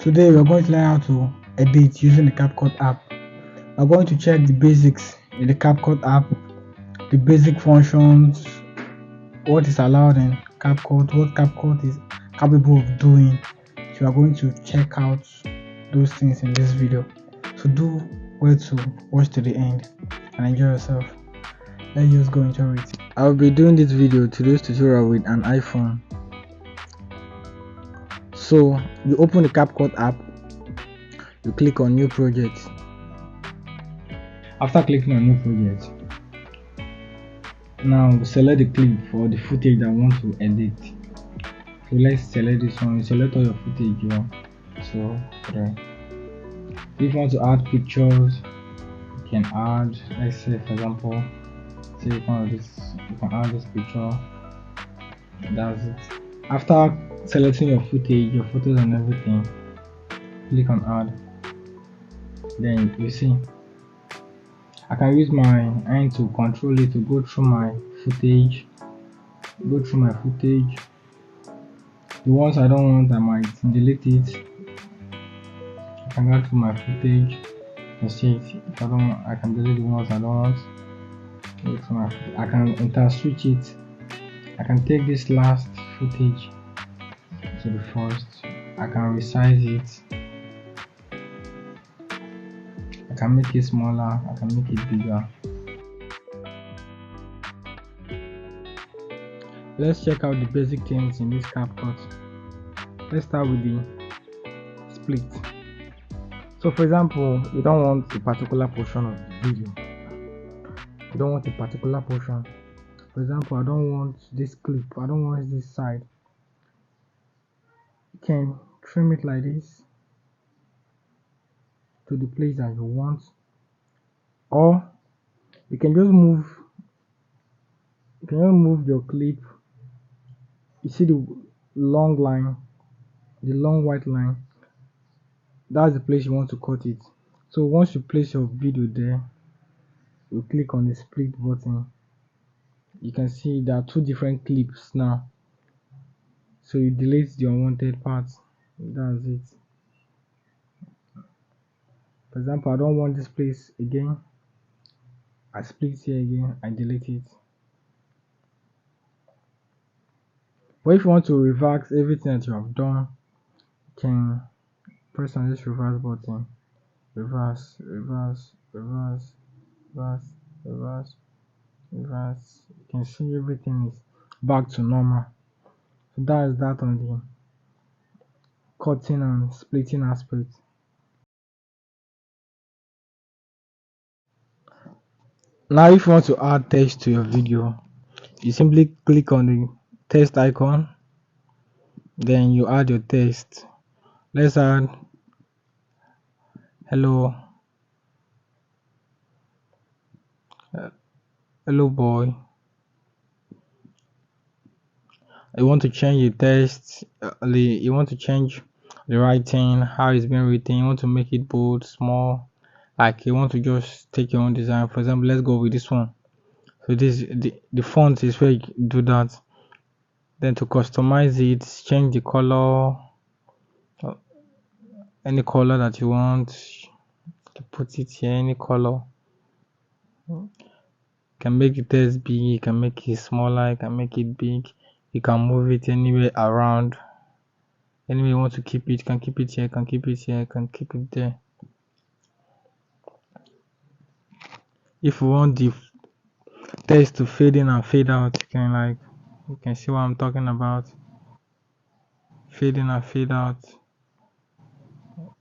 Today we're going to learn how to edit using the CapCut app. We're going to check the basics in the CapCut app, the basic functions, what is allowed in CapCut, what CapCut is capable of doing. So we're going to check out those things in this video. So do well to watch to the end and enjoy yourself. Let's just go into it. I'll be doing this video, today's tutorial, with an iPhone. So you open the CapCut app, you click on new project. After clicking on new project, now select the clip for the footage that I want to edit. So let's select this one. You select all your footage you want. So if you want to add pictures, you can add, let's say for example, say you can add this picture. That's it. After selecting your footage, your photos and everything, click on add. Then you see I can use my hand to control it, to go through my footage. The ones I don't want, I might delete it. I can go through my footage and see it. If I don't, I can delete the ones I don't want. I can inter-switch it. I can take this last footage to the first. I can resize it. I can make it smaller. I can make it bigger. Let's check out the basic things in this CapCut. Let's start with the split. So for example, you don't want a particular portion of the video. You don't want a particular portion. For example, I don't want this clip. I don't want this side. You can trim it like this to the place that you want, or you can just move. You can just move your clip. You see the long line, the long white line. That's the place you want to cut it. So once you place your video there, you click on the split button. You can see there are two different clips now. So you delete the unwanted parts. That's it. For example, I don't want this place again. I split here again. I delete it. But if you want to reverse everything that you have done, you can press on this reverse button. Reverse. You can see everything is back to normal. So that is that on the cutting and splitting aspect. Now if you want to add text to your video, you simply click on the text icon, then you add your text. Let's add hello boy. You want to change the text, you want to change the writing, how it's been written. You want to make it bold, small, like you want to just take your own design. For example, let's go with this one. So this the font is where you do that. Then to customize it, change the color, any color that you want to put it here, any color. You can make the text big, you can make it smaller, you can make it big, you can move it anywhere around. Anyway you want to keep it, you can keep it here, you can keep it here, you can keep it there. If you want the text to fade in and fade out, you can see what I'm talking about. Fade in and fade out.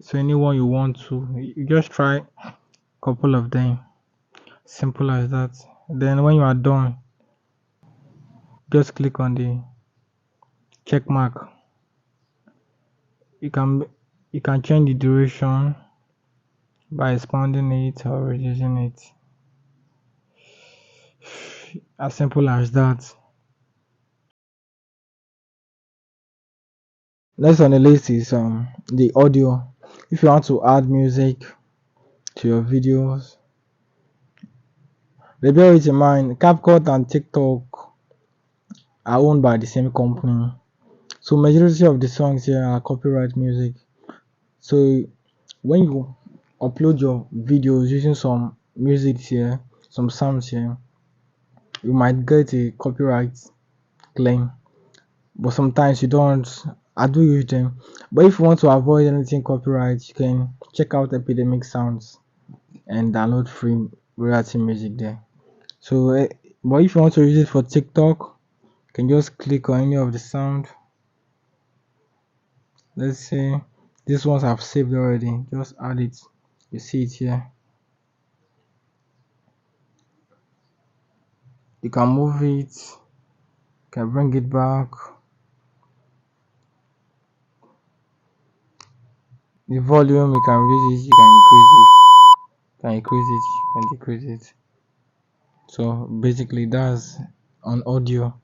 So anyone you want to, you just try a couple of them. Simple as that. Then when you are done, just click on the check mark. You can change the duration by expanding it or reducing it. As simple as that. Next on the list is the audio. If you want to add music to your videos, bear with in mind, CapCut and TikTok are owned by the same company. So majority of the songs here are copyright music. So when you upload your videos using some music here, some sounds here, you might get a copyright claim. But sometimes you don't. I do use them. But if you want to avoid anything copyright, you can check out Epidemic Sounds and download free royalty music there. So, but if you want to use it for TikTok, you can just click on any of the sound. Let's say this ones I've saved already. Just add it. You see it here. You can move it. You can bring it back. The volume you can reduce it. You can increase it. You can increase it. You can decrease it. So basically, that's on audio.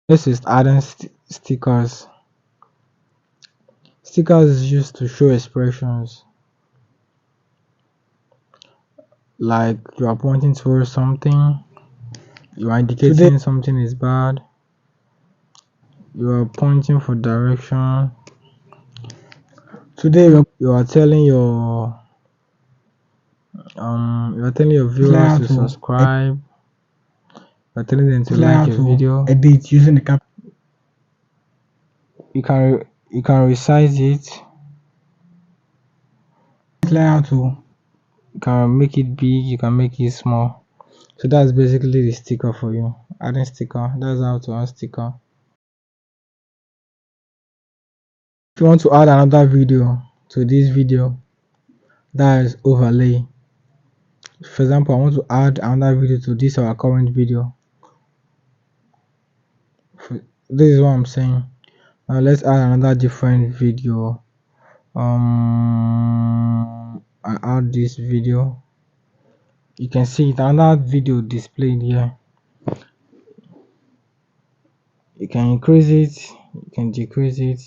This is adding stickers. Stickers is used to show expressions like you are pointing towards something, you are indicating something is bad, you are pointing for direction. Today you are telling your viewers to subscribe, you are telling them to like your video. Edit using the cap. You can resize it. Layout to You can make it big, you can make it small. So that's basically the sticker for you. Adding sticker. That's how to add sticker. If you want to add another video to this video, that is overlay. For example, I want to add another video to this our current video. This is what I'm saying. Now let's add another different video. I add this video. You can see it, another video displayed here. You can increase it, you can decrease it.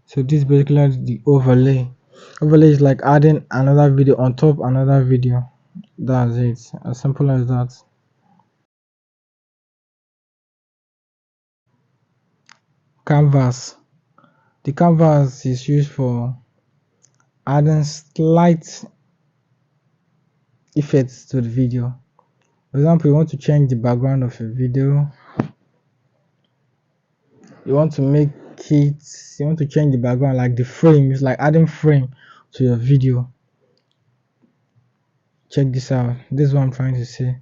So this basically the overlay. Overlay is like adding another video on top another video. That's it, as simple as that. Canvas. The canvas is used for adding slight effects to the video. For example, you want to change the background of a video, you want to make it, you want to change the background, like the frame. It's like adding frame to your video. Check this out. This is what I'm trying to say.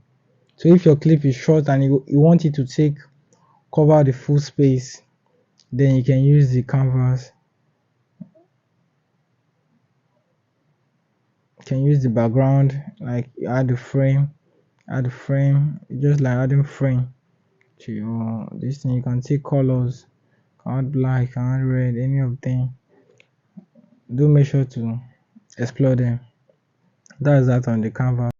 So if your clip is short and you want it to cover the full space, then you can use the canvas. You can use the background, like you add the frame, just like adding frame to your this thing. You can take colors, add black, add red, any of them. Do make sure to explore them. That's that on the canvas.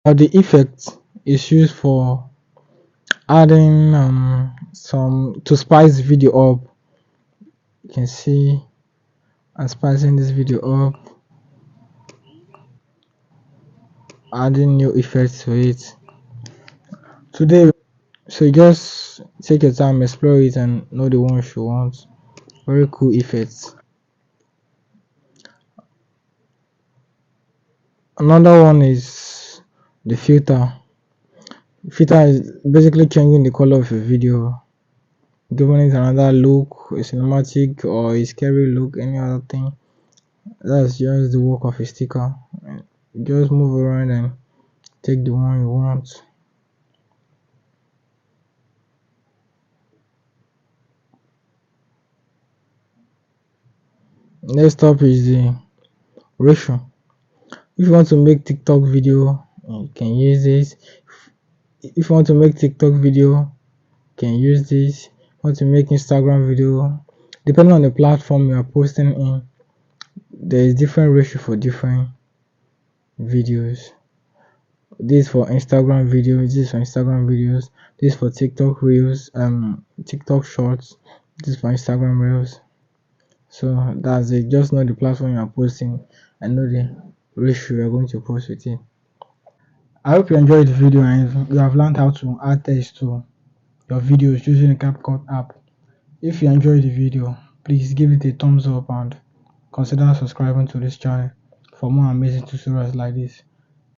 Now the effect is used for adding some to spice video up. You can see I'm spicing this video up, adding new effects to it. Today, so just take your time, explore it, and know the ones you want. Very cool effects. Another one is the filter. Filter is basically changing the color of a video, giving it another look, a cinematic or a scary look, any other thing. That's just the work of a sticker. Just move around and take the one you want. Next up is the ratio. If you want to make TikTok video, you can use this. If you want to make TikTok video, you can use this. If you want to make Instagram video, depending on the platform you are posting in, there is different ratio for different videos. This for Instagram videos, this for TikTok reels, TikTok shorts, this for Instagram reels. So that's it. Just know the platform you are posting and know the ratio you are going to post with it. I hope you enjoyed the video and you have learned how to add text to your videos using the CapCut app. If you enjoyed the video, please give it a thumbs up and consider subscribing to this channel for more amazing tutorials like this.